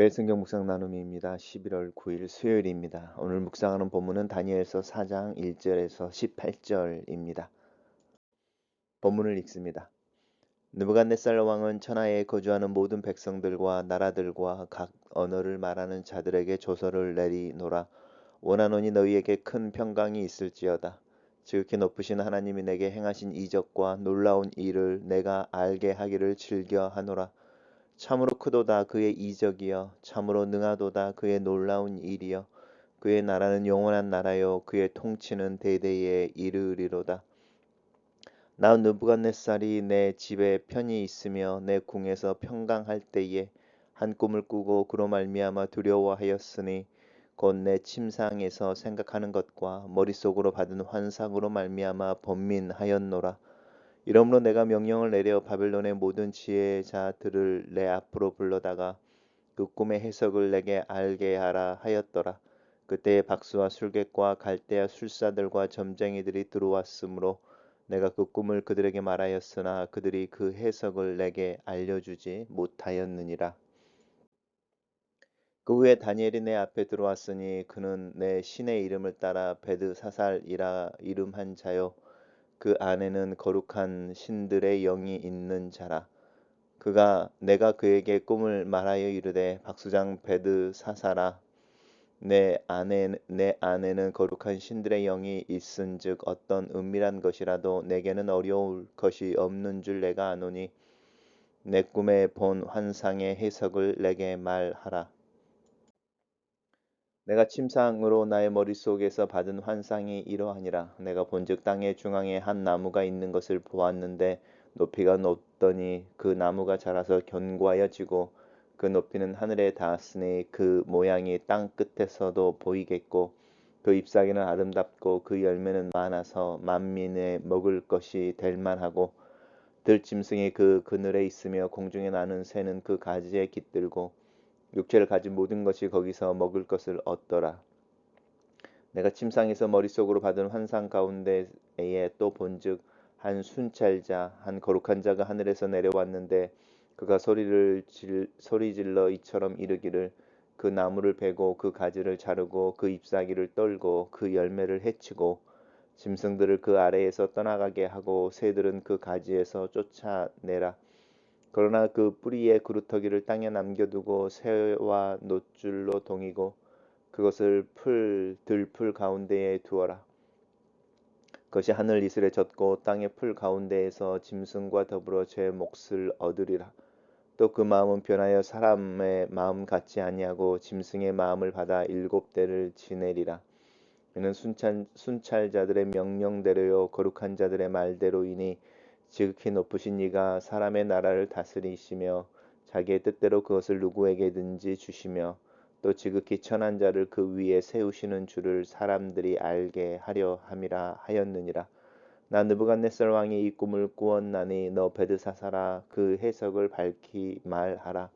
매일 성경 묵상 나눔입니다. 11월 9일 수요일입니다. 오늘 묵상하는 본문은 다니엘서 4장 1절에서 18절입니다. 본문을 읽습니다. 느부갓네살 왕은 천하에 거주하는 모든 백성들과 나라들과 각 언어를 말하는 자들에게 조서를 내리노라. 원하노니 너희에게 큰 평강이 있을지어다. 지극히 높으신 하나님이 내게 행하신 이적과 놀라운 일을 내가 알게 하기를 즐겨하노라. 참으로 크도다 그의 이적이여, 참으로 능하도다 그의 놀라운 일이여. 그의 나라는 영원한 나라요, 그의 통치는 대대에 이르리로다. 나 느부갓네살이 내 집에 편히 있으며 내 궁에서 평강할 때에 한 꿈을 꾸고 그로 말미암아 두려워하였으니 곧 내 침상에서 생각하는 것과 머릿속으로 받은 환상으로 말미암아 번민하였노라. 이러므로 내가 명령을 내려 바벨론의 모든 지혜자들을 내 앞으로 불러다가 그 꿈의 해석을 내게 알게 하라 하였더라. 그때에 박수와 술객과 갈대아 술사들과 점쟁이들이 들어왔으므로 내가 그 꿈을 그들에게 말하였으나 그들이 그 해석을 내게 알려주지 못하였느니라. 그 후에 다니엘이 내 앞에 들어왔으니 그는 내 신의 이름을 따라 베드사살이라 이름한 자요, 그 안에는 거룩한 신들의 영이 있는 자라. 내가 그에게 꿈을 말하여 이르되 박수장 베드사사라, 내 안에는 거룩한 신들의 영이 있은즉 어떤 은밀한 것이라도 내게는 어려울 것이 없는 줄 내가 아노니 내 꿈에 본 환상의 해석을 내게 말하라. 내가 침상으로 나의 머릿속에서 받은 환상이 이러하니라. 내가 본즉 땅의 중앙에 한 나무가 있는 것을 보았는데 높이가 높더니 그 나무가 자라서 견고하여지고 그 높이는 하늘에 닿았으니 그 모양이 땅 끝에서도 보이겠고 그 잎사귀는 아름답고 그 열매는 많아서 만민의 먹을 것이 될 만하고 들짐승이 그 그늘에 있으며 공중에 나는 새는 그 가지에 깃들고 육체를 가진 모든 것이 거기서 먹을 것을 얻더라. 내가 침상에서 머릿속으로 받은 환상 가운데에 또 본즉 한 순찰자, 한 거룩한 자가 하늘에서 내려왔는데 그가 소리질러 이처럼 이르기를 그 나무를 베고 그 가지를 자르고 그 잎사귀를 떨고 그 열매를 해치고 짐승들을 그 아래에서 떠나가게 하고 새들은 그 가지에서 쫓아내라. 그러나 그 뿌리의 그루터기를 땅에 남겨두고 새와 노줄로 동이고 그것을 들풀 가운데에 두어라. 그것이 하늘 이슬에 젖고 땅의 풀 가운데에서 짐승과 더불어 제 몫을 얻으리라. 또 그 마음은 변하여 사람의 마음 같지 아니하고 짐승의 마음을 받아 7대를 지내리라. 이는 순찰자들의 명령대로요 거룩한 자들의 말대로이니 지극히 높으신 이가 사람의 나라를 다스리시며 자기의 뜻대로 그것을 누구에게든지 주시며 또 지극히 천한 자를 그 위에 세우시는 줄을 사람들이 알게 하려 함이라 하였느니라. 나 느부갓네살 왕이 이 꿈을 꾸었나니 너 베드사사라 그 해석을 밝히 말하라.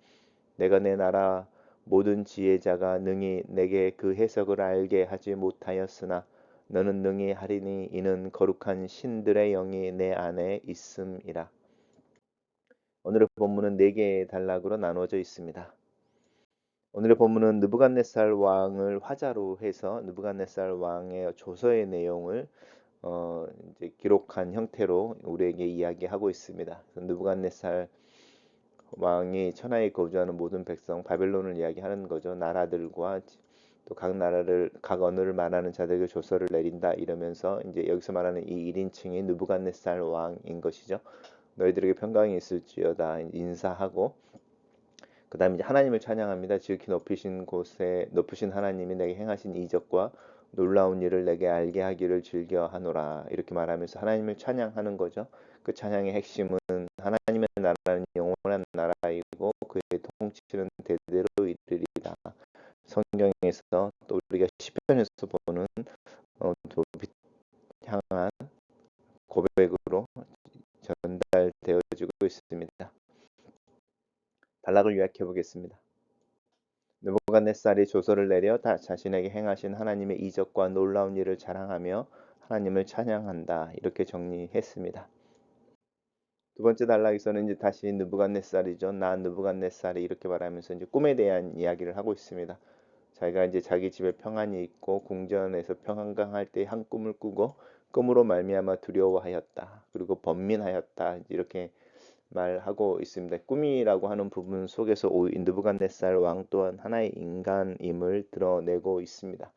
내가 내 나라 모든 지혜자가 능히 내게 그 해석을 알게 하지 못하였으나 너는 능히 하리니 이는 거룩한 신들의 영이 내 안에 있음이라. 오늘의 본문은 4개의 단락으로 나누어져 있습니다. 오늘의 본문은 느부갓네살 왕을 화자로 해서 느부갓네살 왕의 조서의 내용을 이제 기록한 형태로 우리에게 이야기하고 있습니다. 느부갓네살 왕이 천하에 거주하는 모든 백성 바벨론을 이야기하는 거죠. 나라들과 또 각 언어를 말하는 자들에게 조서를 내린다 이러면서 이제 여기서 말하는 이 1인칭이 느부갓네살 왕인 것이죠. 너희들에게 평강이 있을지어다 인사하고 그다음에 이제 하나님을 찬양합니다. 지극히 높으신 하나님이 내게 행하신 이적과 놀라운 일을 내게 알게 하기를 즐겨하노라 이렇게 말하면서 하나님을 찬양하는 거죠. 그 찬양의 핵심은 하나님의 나라는 영원한 나라이고 그의 통치는 대대로 이르리라. 성경에서 또 우리가 시편에서 보는 도빗 향한 고백으로 전달되어지고 있습니다. 단락을 요약해 보겠습니다. 느부갓네살이 조서를 내려 자신에게 행하신 하나님의 이적과 놀라운 일을 자랑하며 하나님을 찬양한다 이렇게 정리했습니다. 두 번째 단락에서는 이제 다시 느부갓네살이죠. 나 느부갓네살이 이렇게 말하면서 이제 꿈에 대한 이야기를 하고 있습니다. 자기가 이제 자기 집에 평안이 있고 궁전에서 평안강할 때 한 꿈을 꾸고 꿈으로 말미암아 두려워하였다. 그리고 번민하였다. 이렇게 말하고 있습니다. 꿈이라고 하는 부분 속에서 느부갓네살 왕 또한 하나의 인간임을 드러내고 있습니다.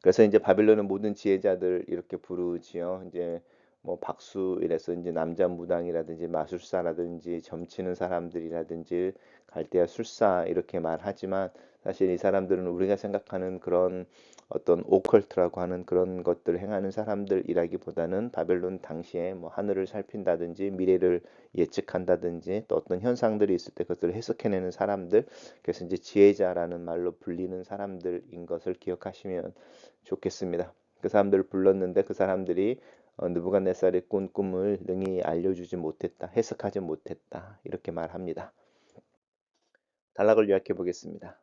그래서 이제 바빌론의 모든 지혜자들 이렇게 부르지요. 이제 뭐 박수 이래서 이제 남자 무당이라든지 마술사라든지 점치는 사람들이라든지 갈대아 술사 이렇게 말하지만 사실 이 사람들은 우리가 생각하는 그런 어떤 오컬트라고 하는 그런 것들을 행하는 사람들이라기보다는 바벨론 당시에 뭐 하늘을 살핀다든지 미래를 예측한다든지 또 어떤 현상들이 있을 때 그것들을 해석해내는 사람들, 그래서 이제 지혜자라는 말로 불리는 사람들인 것을 기억하시면 좋겠습니다. 그 사람들을 불렀는데 그 사람들이 느부갓네살의 꾼 꿈을 능히 알려주지 못했다, 해석하지 못했다 이렇게 말합니다. 단락을 요약해 보겠습니다.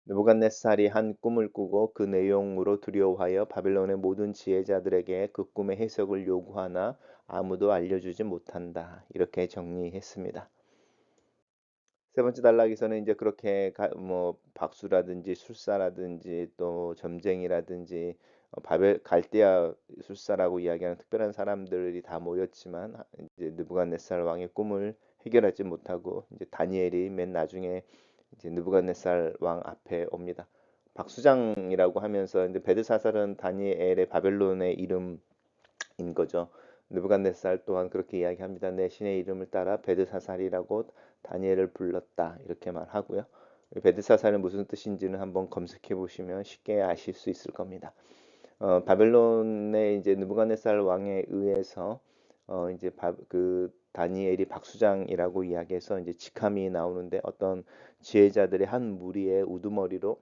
느부갓네살이 한 꿈을 꾸고 그 내용으로 두려워하여 바벨론의 모든 지혜자들에게 그 꿈의 해석을 요구하나 아무도 알려주지 못한다. 이렇게 정리했습니다. 세 번째 단락에서는 이제 그렇게 뭐 박수라든지 술사라든지 또 점쟁이라든지 바벨 갈대아 술사라고 이야기하는 특별한 사람들이 다 모였지만 이제 느부갓네살 왕의 꿈을 해결하지 못하고 이제 다니엘이 맨 나중에 이제 느부갓네살 왕 앞에 옵니다. 박수장이라고 하면서 이제 베드사살은 다니엘의 바벨론의 이름인 거죠. 느부갓네살 또한 그렇게 이야기합니다. 내 신의 이름을 따라 베드사살이라고 다니엘을 불렀다 이렇게 말하고요. 베드사살은 무슨 뜻인지는 한번 검색해 보시면 쉽게 아실 수 있을 겁니다. 바벨론의 이제 느부갓네살 왕에 의해서 이제 그 다니엘이 박수장이라고 이야기해서 이제 직함이 나오는데 어떤 지혜자들의 한 무리의 우두머리로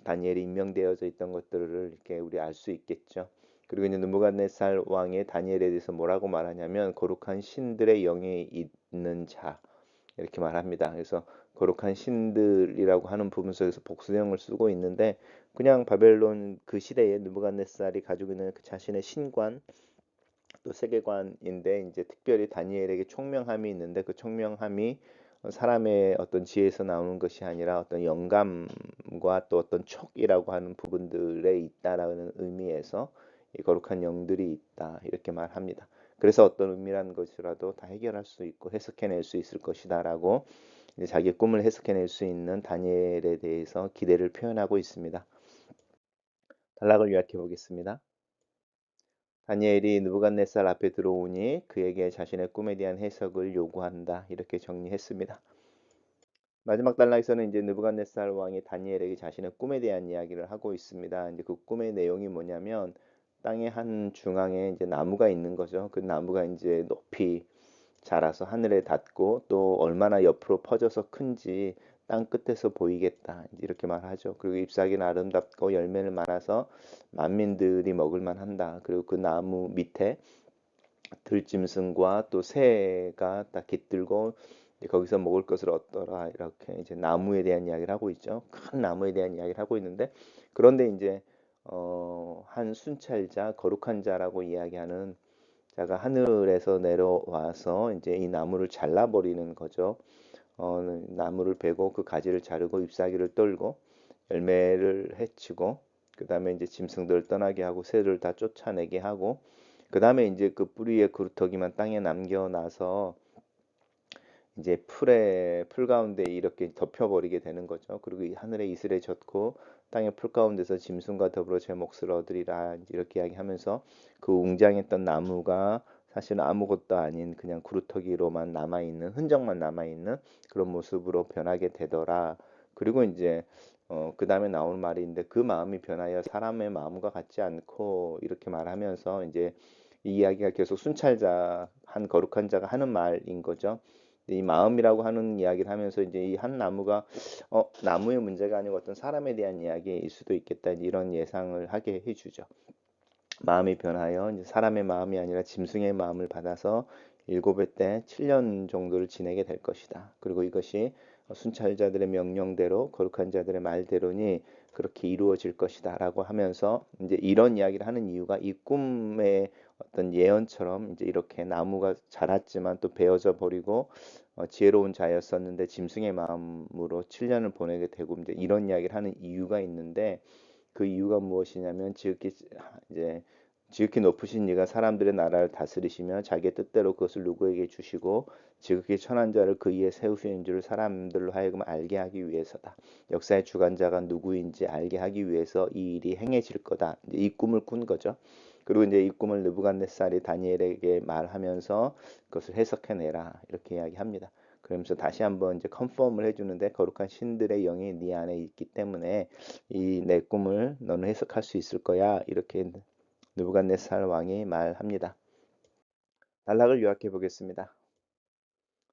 다니엘이 임명되어져 있던 것들을 이렇게 우리 알 수 있겠죠. 그리고 이제 느부갓네살 왕의 다니엘에 대해서 뭐라고 말하냐면 거룩한 신들의 영이 있는 자 이렇게 말합니다. 그래서 거룩한 신들이라고 하는 부분 속에서 복수형을 쓰고 있는데 그냥 바벨론 그 시대에 느부갓네살이 가지고 있는 그 자신의 신관 또 세계관인데 이제 특별히 다니엘에게 총명함이 있는데 그 총명함이 사람의 어떤 지혜에서 나오는 것이 아니라 어떤 영감과 또 어떤 촉이라고 하는 부분들에 있다라는 의미에서 이 거룩한 영들이 있다 이렇게 말합니다. 그래서 어떤 의미라는 것이라도 다 해결할 수 있고 해석해낼 수 있을 것이다라고 이제 자기 꿈을 해석해낼 수 있는 다니엘에 대해서 기대를 표현하고 있습니다. 단락을 요약해 보겠습니다. 다니엘이 느부갓네살 앞에 들어오니 그에게 자신의 꿈에 대한 해석을 요구한다. 이렇게 정리했습니다. 마지막 단락에서는 이제 느부갓네살 왕이 다니엘에게 자신의 꿈에 대한 이야기를 하고 있습니다. 이제 그 꿈의 내용이 뭐냐면 땅의 한 중앙에 이제 나무가 있는 거죠. 그 나무가 이제 높이 자라서 하늘에 닿고 또 얼마나 옆으로 퍼져서 큰지 땅 끝에서 보이겠다 이렇게 말하죠. 그리고 잎사귀는 아름답고 열매를 많아서 만민들이 먹을 만한다. 그리고 그 나무 밑에 들짐승과 또 새가 딱 깃들고 거기서 먹을 것을 얻더라 이렇게 이제 나무에 대한 이야기를 하고 있죠. 큰 나무에 대한 이야기를 하고 있는데 그런데 이제 한 순찰자 거룩한 자라고 이야기하는 자가 하늘에서 내려와서 이제 이 나무를 잘라버리는 거죠. 나무를 베고 그 가지를 자르고 잎사귀를 떨고 열매를 해치고 그 다음에 이제 짐승들을 떠나게 하고 새를 다 쫓아내게 하고 그 다음에 이제 그 뿌리의 그루터기만 땅에 남겨놔서 이제 풀 가운데 이렇게 덮여버리게 되는 거죠. 그리고 이 하늘에 이슬에 젖고 땅의 풀 가운데서 짐승과 더불어 제 몫을 얻으리라 이렇게 이야기하면서 그 웅장했던 나무가 사실은 아무것도 아닌 그냥 구루터기로만 남아있는 흔적만 남아있는 그런 모습으로 변하게 되더라. 그리고 이제 그 다음에 나오는 말인데 그 마음이 변하여 사람의 마음과 같지 않고 이렇게 말하면서 이제 이 이야기가 계속 순찰자 한 거룩한 자가 하는 말인 거죠. 이 마음이라고 하는 이야기를 하면서 이제 이 한 나무가 나무의 문제가 아니고 어떤 사람에 대한 이야기일 수도 있겠다 이런 예상을 하게 해주죠. 마음이 변하여 이제 사람의 마음이 아니라 짐승의 마음을 받아서 일곱의 때 7년 정도를 지내게 될 것이다. 그리고 이것이 순찰자들의 명령대로 거룩한 자들의 말대로니 그렇게 이루어질 것이다라고 하면서 이제 이런 이야기를 하는 이유가 이 꿈의 어떤 예언처럼 이제 이렇게 나무가 자랐지만 또 베어져 버리고 지혜로운 자였었는데 짐승의 마음으로 7년을 보내게 되고 이제 이런 이야기를 하는 이유가 있는데 그 이유가 무엇이냐면 이제 지극히 높으신 이가 사람들의 나라를 다스리시며 자기의 뜻대로 그것을 누구에게 주시고 지극히 천한 자를 그 위에 세우시는 줄을 사람들로 하여금 알게 하기 위해서다. 역사의 주관자가 누구인지 알게 하기 위해서 이 일이 행해질 거다. 이제 이 꿈을 꾼 거죠. 그리고 이제 이 꿈을 느부갓네살이 다니엘에게 말하면서 그것을 해석해내라 이렇게 이야기합니다. 그러면서 다시 한번 이제 컨펌을 해주는데 거룩한 신들의 영이 네 안에 있기 때문에 이 내 꿈을 너는 해석할 수 있을 거야 이렇게 느부갓네살 왕이 말합니다. 단락을 요약해 보겠습니다.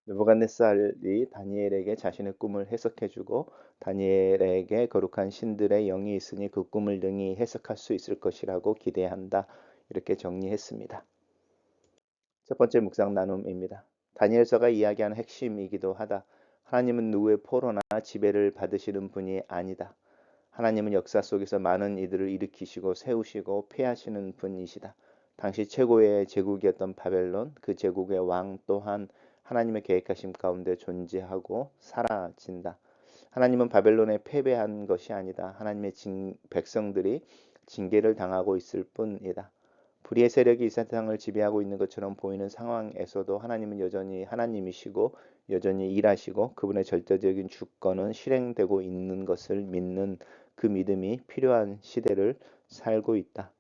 느부갓네살이 다니엘에게 자신의 꿈을 해석해주고 다니엘에게 거룩한 신들의 영이 있으니 그 꿈을 능히 해석할 수 있을 것이라고 기대한다. 이렇게 정리했습니다. 첫 번째 묵상 나눔입니다. 다니엘서가 이야기하는 핵심이기도 하다. 하나님은 누구의 포로나 지배를 받으시는 분이 아니다. 하나님은 역사 속에서 많은 이들을 일으키시고 세우시고 폐하시는 분이시다. 당시 최고의 제국이었던 바벨론, 그 제국의 왕 또한 하나님의 계획하심 가운데 존재하고 사라진다. 하나님은 바벨론에 패배한 것이 아니다. 하나님의 백성들이 징계를 당하고 있을 뿐이다. 불의의 세력이 이 세상을 지배하고 있는 것처럼 보이는 상황에서도 하나님은 여전히 하나님이시고 여전히 일하시고 그분의 절대적인 주권은 실행되고 있는 것을 믿는 그 믿음이 필요한 시대를 살고 있다.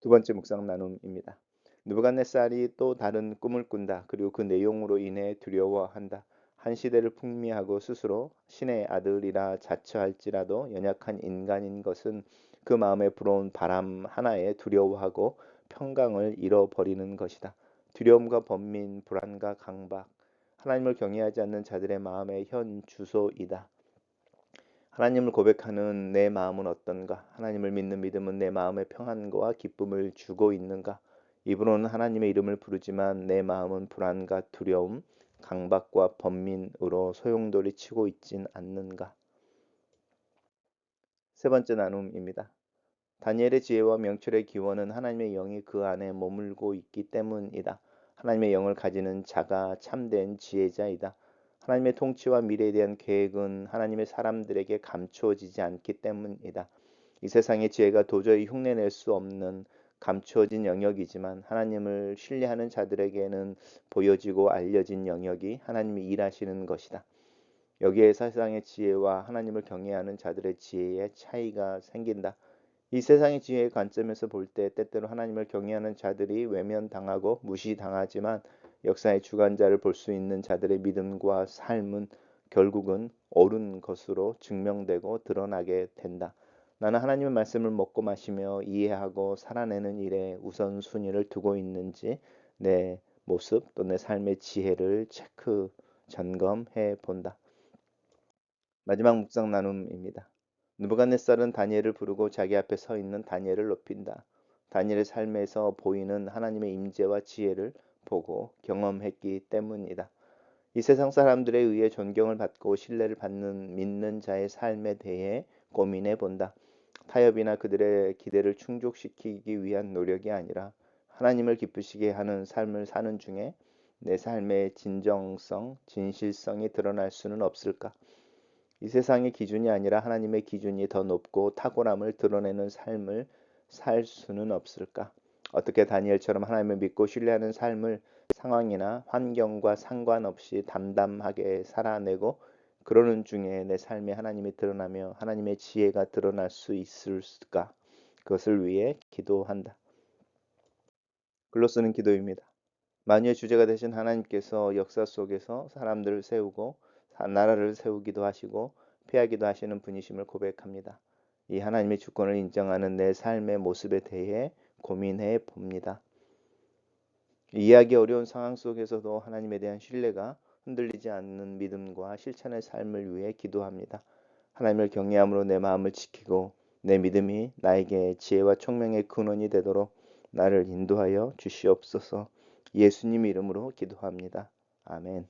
두 번째 묵상 나눔입니다. 느부갓네살이 또 다른 꿈을 꾼다. 그리고 그 내용으로 인해 두려워한다. 한 시대를 풍미하고 스스로 신의 아들이라 자처할지라도 연약한 인간인 것은 그 마음에 불어온 바람 하나에 두려워하고 평강을 잃어버리는 것이다. 두려움과 번민, 불안과 강박, 하나님을 경외하지 않는 자들의 마음의 현 주소이다. 하나님을 고백하는 내 마음은 어떤가? 하나님을 믿는 믿음은 내 마음의 평안과 기쁨을 주고 있는가? 입으로는 하나님의 이름을 부르지만 내 마음은 불안과 두려움, 강박과 번민으로 소용돌이 치고 있진 않는가? 세 번째 나눔입니다. 다니엘의 지혜와 명철의 기원은 하나님의 영이 그 안에 머물고 있기 때문이다. 하나님의 영을 가지는 자가 참된 지혜자이다. 하나님의 통치와 미래에 대한 계획은 하나님의 사람들에게 감추어지지 않기 때문이다. 이 세상의 지혜가 도저히 흉내낼 수 없는 감추어진 영역이지만 하나님을 신뢰하는 자들에게는 보여지고 알려진 영역이 하나님이 일하시는 것이다. 여기에 세상의 지혜와 하나님을 경외하는 자들의 지혜의 차이가 생긴다. 이 세상의 지혜의 관점에서 볼 때 때때로 하나님을 경외하는 자들이 외면당하고 무시당하지만 역사의 주관자를 볼 수 있는 자들의 믿음과 삶은 결국은 옳은 것으로 증명되고 드러나게 된다. 나는 하나님의 말씀을 먹고 마시며 이해하고 살아내는 일에 우선순위를 두고 있는지 내 모습 또 내 삶의 지혜를 체크 점검해 본다. 마지막 묵상 나눔입니다. 느부갓네살은 다니엘을 부르고 자기 앞에 서 있는 다니엘을 높인다. 다니엘의 삶에서 보이는 하나님의 임재와 지혜를 보고 경험했기 때문이다. 이 세상 사람들에 의해 존경을 받고 신뢰를 받는 믿는 자의 삶에 대해 고민해 본다. 타협이나 그들의 기대를 충족시키기 위한 노력이 아니라 하나님을 기쁘시게 하는 삶을 사는 중에 내 삶의 진정성, 진실성이 드러날 수는 없을까? 이 세상의 기준이 아니라 하나님의 기준이 더 높고 탁월함을 드러내는 삶을 살 수는 없을까? 어떻게 다니엘처럼 하나님을 믿고 신뢰하는 삶을 상황이나 환경과 상관없이 담담하게 살아내고 그러는 중에 내 삶에 하나님이 드러나며 하나님의 지혜가 드러날 수 있을까? 그것을 위해 기도한다. 글로 쓰는 기도입니다. 만유의 주제가 되신 하나님께서 역사 속에서 사람들을 세우고 나라를 세우기도 하시고 폐하기도 하시는 분이심을 고백합니다. 이 하나님의 주권을 인정하는 내 삶의 모습에 대해 고민해 봅니다. 이해하기 어려운 상황 속에서도 하나님에 대한 신뢰가 흔들리지 않는 믿음과 실천의 삶을 위해 기도합니다. 하나님을 경외함으로 내 마음을 지키고 내 믿음이 나에게 지혜와 총명의 근원이 되도록 나를 인도하여 주시옵소서. 예수님 이름으로 기도합니다. 아멘.